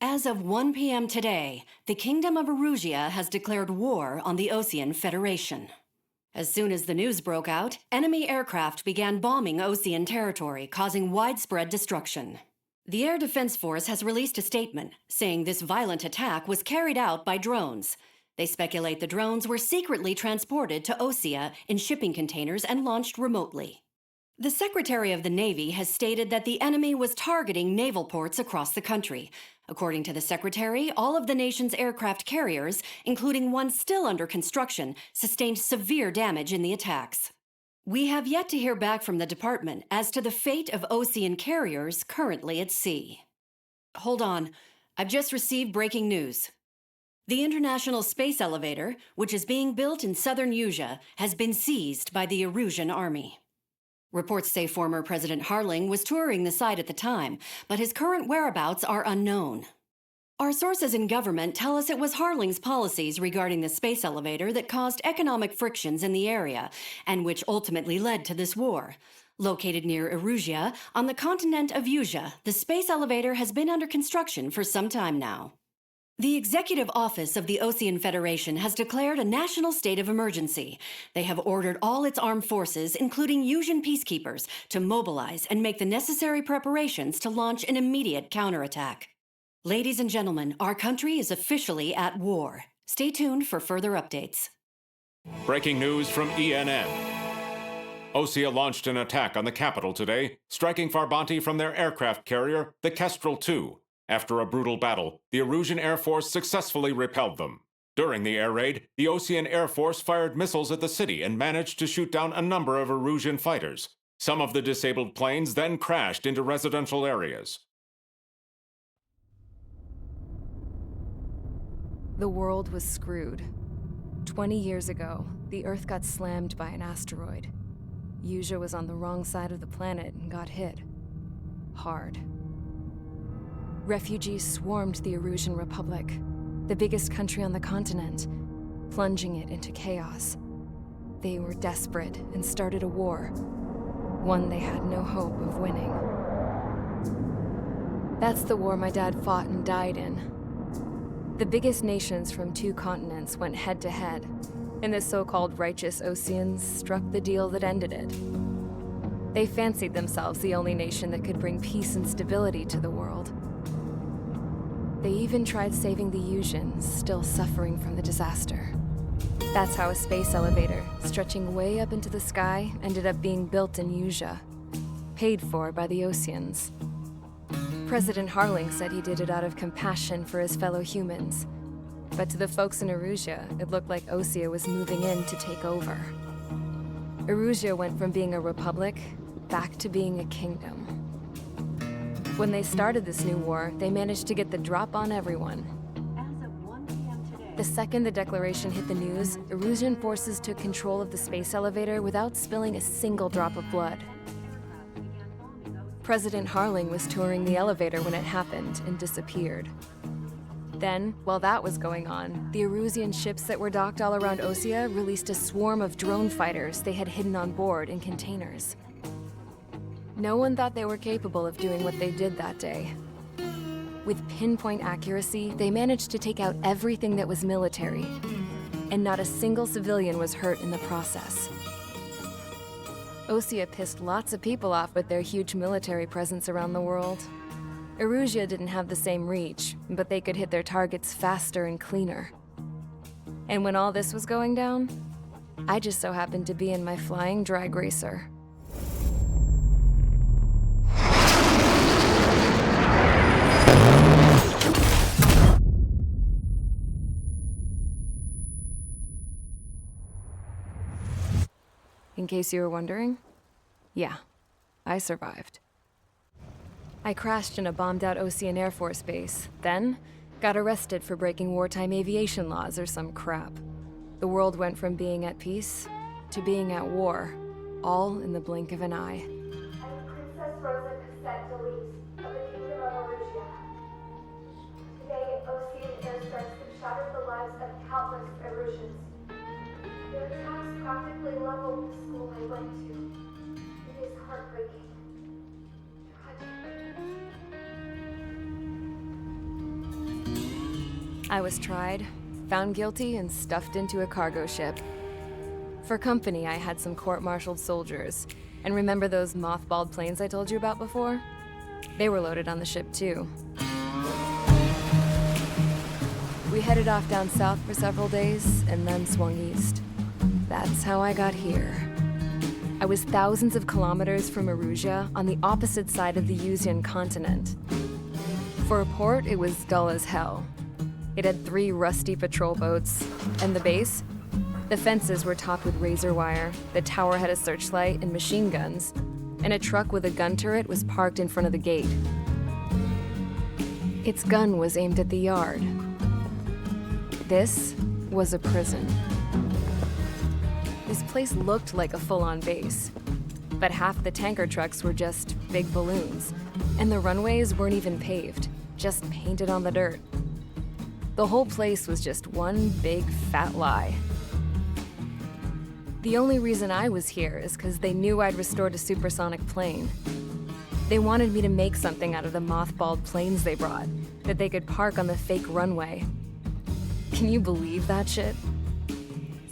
As of 1 p.m. today, the Kingdom of Erusia has declared war on the Osean Federation. As soon as the news broke out, enemy aircraft began bombing Osean territory, causing widespread destruction. The Air Defense Force has released a statement saying this violent attack was carried out by drones. They speculate the drones were secretly transported to Osea in shipping containers and launched remotely. The Secretary of the Navy has stated that the enemy was targeting naval ports across the country. According to the Secretary, all of the nation's aircraft carriers, including one still under construction, sustained severe damage in the attacks. We have yet to hear back from the department as to the fate of Osean carriers currently at sea. Hold on, I've just received breaking news. The International Space Elevator, which is being built in southern Usea, has been seized by the Erusian army. Reports say former President Harling was touring the site at the time, but his current whereabouts are unknown. Our sources in government tell us it was Harling's policies regarding the space elevator that caused economic frictions in the area, and which ultimately led to this war. Located near Erusia, on the continent of Usea, the space elevator has been under construction for some time now. The Executive Office of the Osean Federation has declared a national state of emergency. They have ordered all its armed forces, including Usian peacekeepers, to mobilize and make the necessary preparations to launch an immediate counterattack. Ladies and gentlemen, our country is officially at war. Stay tuned for further updates. Breaking news from ENN. Osea launched an attack on the capital today, striking Farbanti from their aircraft carrier, the Kestrel II. After a brutal battle, the Erusian Air Force successfully repelled them. During the air raid, the Osean Air Force fired missiles at the city and managed to shoot down a number of Erusian fighters. Some of the disabled planes then crashed into residential areas. The world was screwed. 20 years ago, the Earth got slammed by an asteroid. Usea was on the wrong side of the planet and got hit. Hard. Refugees swarmed the Erusian Republic, the biggest country on the continent, plunging it into chaos. They were desperate and started a war, one they had no hope of winning. That's the war my dad fought and died in. The biggest nations from 2 continents went head-to-head, and the so-called righteous Oseans struck the deal that ended it. They fancied themselves the only nation that could bring peace and stability to the world. They even tried saving the Usians, still suffering from the disaster. That's how a space elevator, stretching way up into the sky, ended up being built in Usea, paid for by the Oseans. President Harling said he did it out of compassion for his fellow humans. But to the folks in Erusia, it looked like Osea was moving in to take over. Erusia went from being a republic back to being a kingdom. When they started this new war, they managed to get the drop on everyone. As of 1 p.m. today, The second the declaration hit the news, Erusian forces took control of the space elevator without spilling a single drop of blood. President Harling was touring the elevator when it happened and disappeared. Then, while that was going on, the Erusian ships that were docked all around Osea released a swarm of drone fighters they had hidden on board in containers. No one thought they were capable of doing what they did that day. With pinpoint accuracy, they managed to take out everything that was military, and not a single civilian was hurt in the process. Osea pissed lots of people off with their huge military presence around the world. Erusia didn't have the same reach, but they could hit their targets faster and cleaner. And when all this was going down, I just so happened to be in my flying drag racer. In case you were wondering, yeah, I survived. I crashed in a bombed-out Osean Air Force base, then got arrested for breaking wartime aviation laws or some crap. The world went from being at peace to being at war, all in the blink of an eye. I'm Princess Rosa Cassette Delise of the Kingdom of Erusia. Today, Osean airstrikes have shattered the lives of countless Erusians. Their attacks practically leveled the school I went to. It is heartbreaking. Tragic. I was tried, found guilty, and stuffed into a cargo ship. For company, I had some court-martialed soldiers. And remember those mothballed planes I told you about before? They were loaded on the ship too. We headed off down south for several days, and then swung east. That's how I got here. I was thousands of kilometers from Erusia, on the opposite side of the Yuzian continent. For a port, it was dull as hell. It had 3 rusty patrol boats, and the base? The fences were topped with razor wire, the tower had a searchlight and machine guns, and a truck with a gun turret was parked in front of the gate. Its gun was aimed at the yard. This was a prison. This place looked like a full-on base, but half the tanker trucks were just big balloons, and the runways weren't even paved, just painted on the dirt. The whole place was just one big fat lie. The only reason I was here is because they knew I'd restored a supersonic plane. They wanted me to make something out of the mothballed planes they brought, that they could park on the fake runway. Can you believe that shit?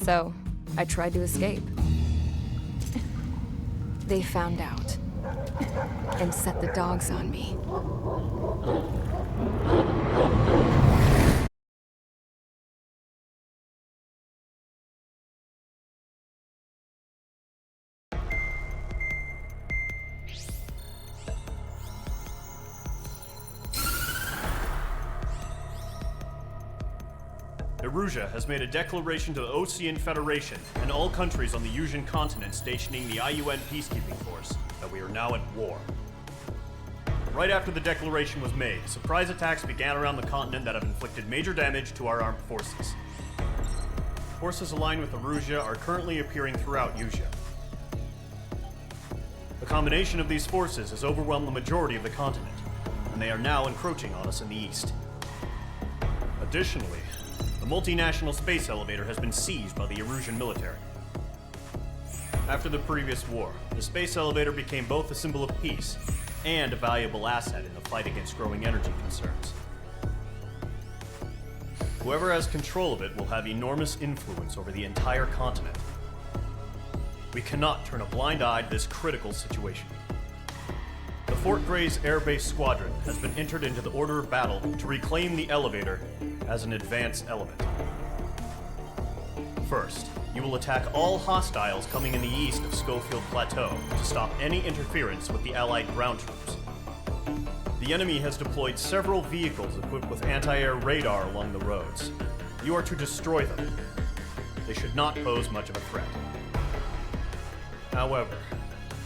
So, I tried to escape. They found out, and set the dogs on me. Erusia has made a declaration to the Osean Federation and all countries on the Yuzian continent stationing the IUN peacekeeping force that we are now at war. Right after the declaration was made, surprise attacks began around the continent that have inflicted major damage to our armed forces. Forces aligned with Erusia are currently appearing throughout Yusia. The combination of these forces has overwhelmed the majority of the continent, and they are now encroaching on us in the east. Additionally, the multinational space elevator has been seized by the Erusian military. After the previous war, the space elevator became both a symbol of peace and a valuable asset in the fight against growing energy concerns. Whoever has control of it will have enormous influence over the entire continent. We cannot turn a blind eye to this critical situation. The Fort Gray's Air Base Squadron has been entered into the order of battle to reclaim the elevator as an advance element. First, you will attack all hostiles coming in the east of Schofield Plateau to stop any interference with the Allied ground troops. The enemy has deployed several vehicles equipped with anti-air radar along the roads. You are to destroy them. They should not pose much of a threat. However,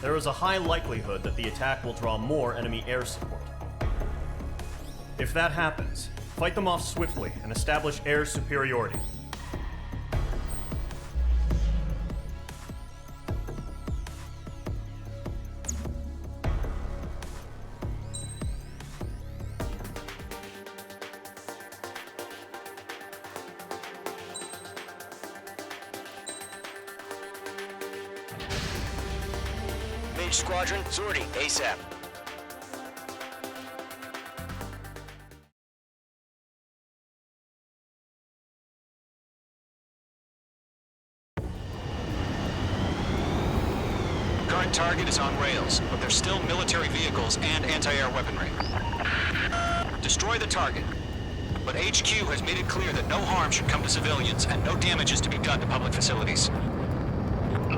there is a high likelihood that the attack will draw more enemy air support. If that happens, fight them off swiftly and establish air superiority. Mage Squadron, Zordi, ASAP. Current target is on rails, but there's still military vehicles and anti-air weaponry. Destroy the target. But HQ has made it clear that no harm should come to civilians and no damage is to be done to public facilities.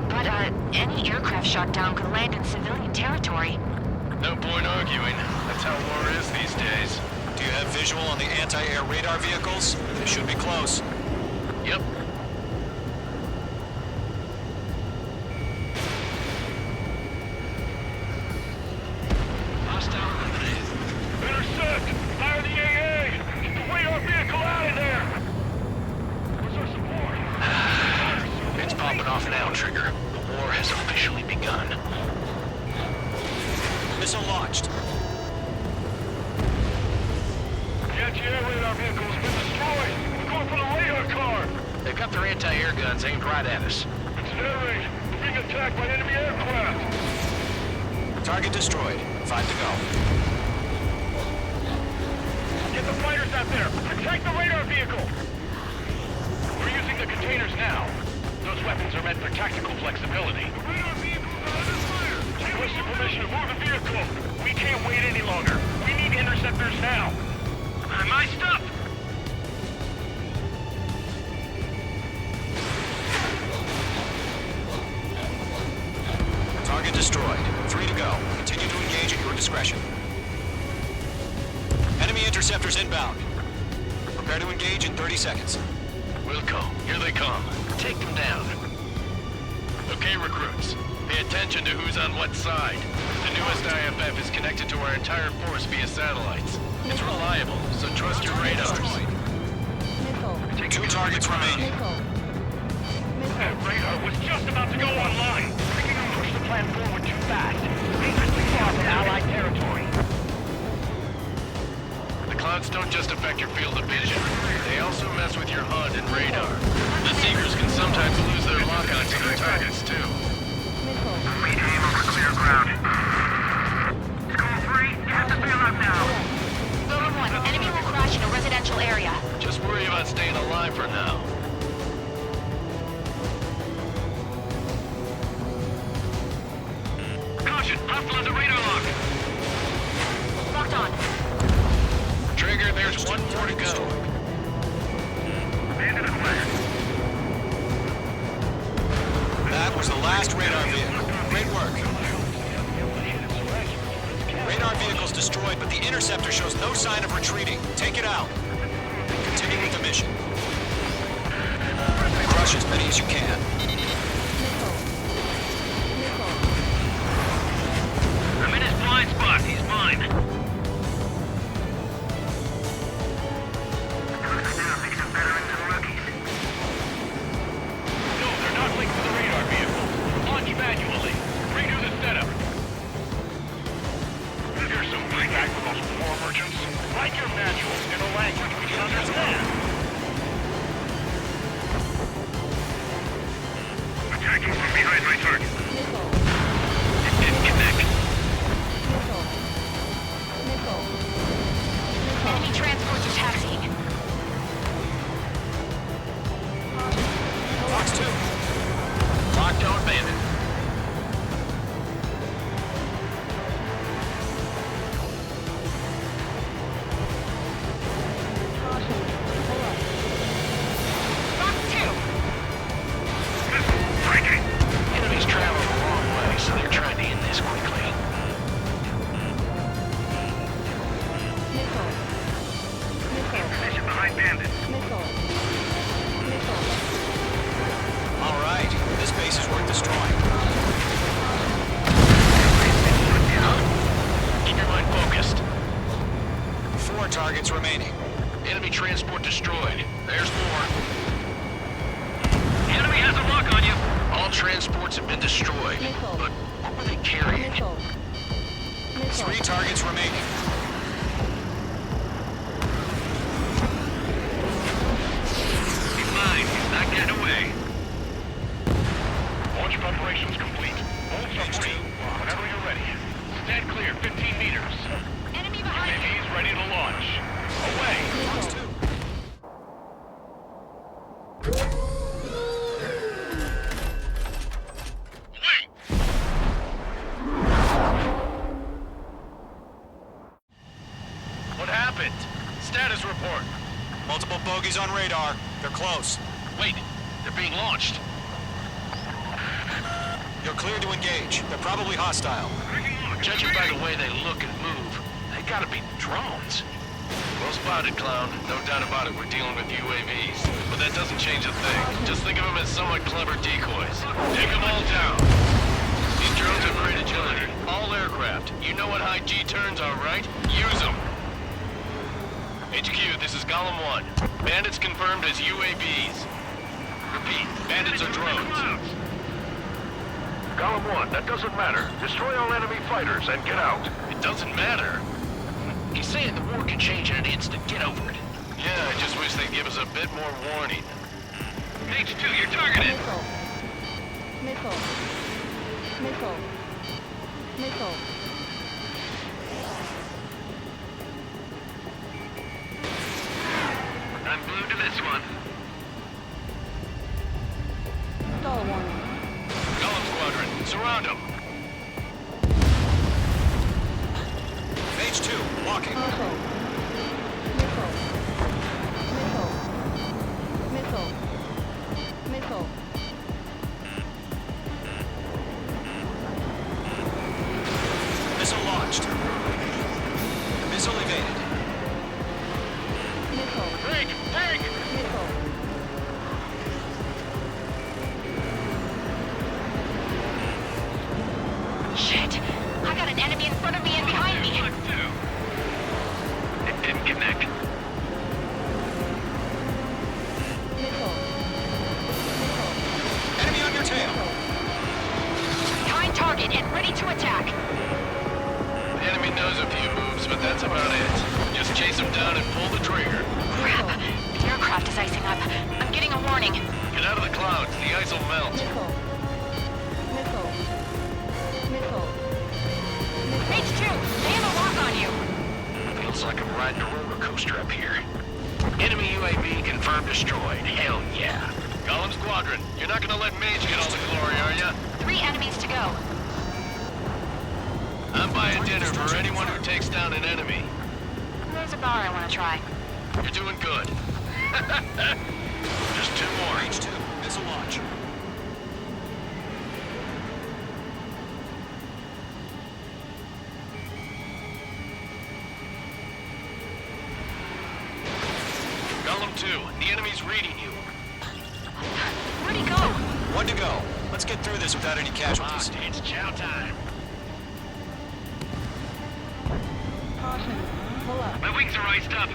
But, any aircraft shot down could land in civilian territory. No point arguing. That's how war is these days. Do you have visual on the anti-air radar vehicles? They should be close. Yep. Hostile eliminated. Intercept! Fire the AA! Get the radar vehicle out of there! Where's our support? It's popping off now, Trigger. The war has officially begun. Missile launched. The anti-air radar vehicle has been destroyed! We're going for the radar car! They've got their anti-air guns aimed right at us. Incinerate! We're being attacked by enemy aircraft! Target destroyed. 5 to go. Get the fighters out there! Protect the radar vehicle! vehicle! We're using the containers now. Those weapons are meant for tactical flexibility. The radar vehicle is under fire! Requested permission to move the vehicle! We can't wait any longer. We need interceptors now. My stuff! Target destroyed. 3 to go. Continue to engage at your discretion. Enemy interceptors inbound. Prepare to engage in 30 seconds. Wilco, here they come. Take them down. Okay, recruits. Pay attention to who's on what side. The newest IFF is connected to our entire force via satellites. It's reliable, so trust your radars. Destroyed. 2 targets remaining. That radar was just about to go online. We can push the plan forward too fast. Dangerously far from Allied territory. The clouds don't just affect your field of vision. They also mess with your HUD and radar. The Seekers can sometimes lose their lock-on to their targets, too. We aim over clear ground. School 3, you have to bail out now. Rover 1, enemy will crash in a residential area. Just worry about staying alive for now. Caution, hostile has a radar lock. Locked on. Trigger, there's 1 more to go. Bandit acquired. That was the last radar vehicle. Great work. Radar vehicle's destroyed, but the interceptor shows no sign of retreating. Take it out. Continue with the mission. Crush as many as you can. I'm in his blind spot. He's mine. No, they're not linked to the radar vehicle. Launch manually. Redo the setup. Here's some feedback from those war merchants. Write your manuals in a language we can understand. Attacking from behind my target. It didn't connect. Enemy transports are taxiing. Fox 2. Lockdown bandit. Fox 2. Breaking. Enemies travel a long way, so they're trying to end this quickly. Position behind bandit. All right. This base is worth destroying. Keep your mind focused. 4 targets remaining. Enemy transport destroyed. There's more. The enemy has a lock on you. All transports have been destroyed. But what were they carrying? 3 targets remaining. He's mine. He's not getting away. Launch preparations complete. Hold submarine. Whenever you're ready. Stand clear. 15 meters. Enemy behind you. UAV's ready to launch. Away. Fox 2. Wait. What happened? Status report. Multiple bogies on radar. They're close. Wait, they're being launched. You're cleared to engage. They're probably hostile. Judging by the way they look and move, they gotta be drones. Well spotted, clown. No doubt about it, we're dealing with UAVs. But that doesn't change a thing. Just think of them as somewhat clever decoys. Take them all down. These drones have great agility. All aircraft. You know what high G turns are, right? Use them. HQ, this is Golem 1. Bandits confirmed as UAVs. Repeat, bandits are drones. Golem 1, that doesn't matter. Destroy all enemy fighters and get out. It doesn't matter. He's saying the war can change in an instant. Get over it. Yeah, I just wish they'd give us a bit more warning. H2, you're targeted. I'm blue to warning. Golem Squadron, surround them. Phase 2, locking. Missile. Missile. Missile launched. Missile evaded. Break! Break! Shit! I got an enemy in front of me and behind me! It didn't connect. Enemy on your tail. Behind target and ready to attack! The enemy knows a few moves, but that's about it. Just chase them down and pull the trigger. Crap! The aircraft is icing up. I'm getting a warning. Get out of the clouds. The ice will melt. H2, they have a lock on you! Feels like I'm riding a roller coaster up here. Enemy UAV confirmed destroyed. Hell yeah. Golem Squadron, you're not gonna let Mage get all the glory, are ya? 3 enemies to go. I'm buying dinner for anyone who takes down an enemy. There's a bar I want to try. You're doing good. Just 2 more. H2, missile launch. Golem 2, the enemy's reading you. Where'd he go? 1 to go. Let's get through this without any casualties. It's chow time. Caution. Pull up. My wings are iced up.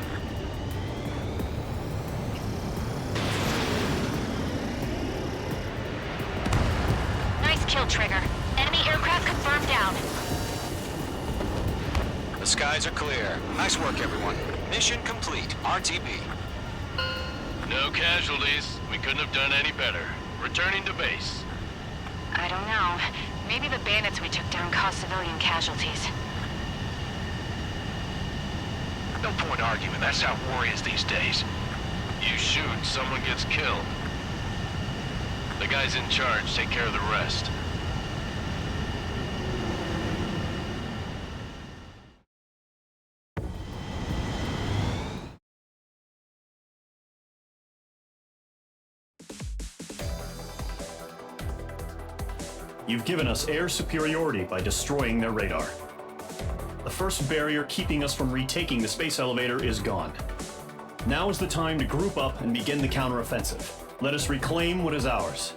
Nice kill, Trigger. Enemy aircraft confirmed down. The skies are clear. Nice work, everyone. Mission complete. RTB. No casualties. We couldn't have done any better. Returning to base. I don't know. Maybe the bandits we took down caused civilian casualties. No point arguing. That's how war is these days. You shoot, someone gets killed. The guys in charge take care of the rest. You've given us air superiority by destroying their radar. The first barrier keeping us from retaking the space elevator is gone. Now is the time to group up and begin the counteroffensive. Let us reclaim what is ours.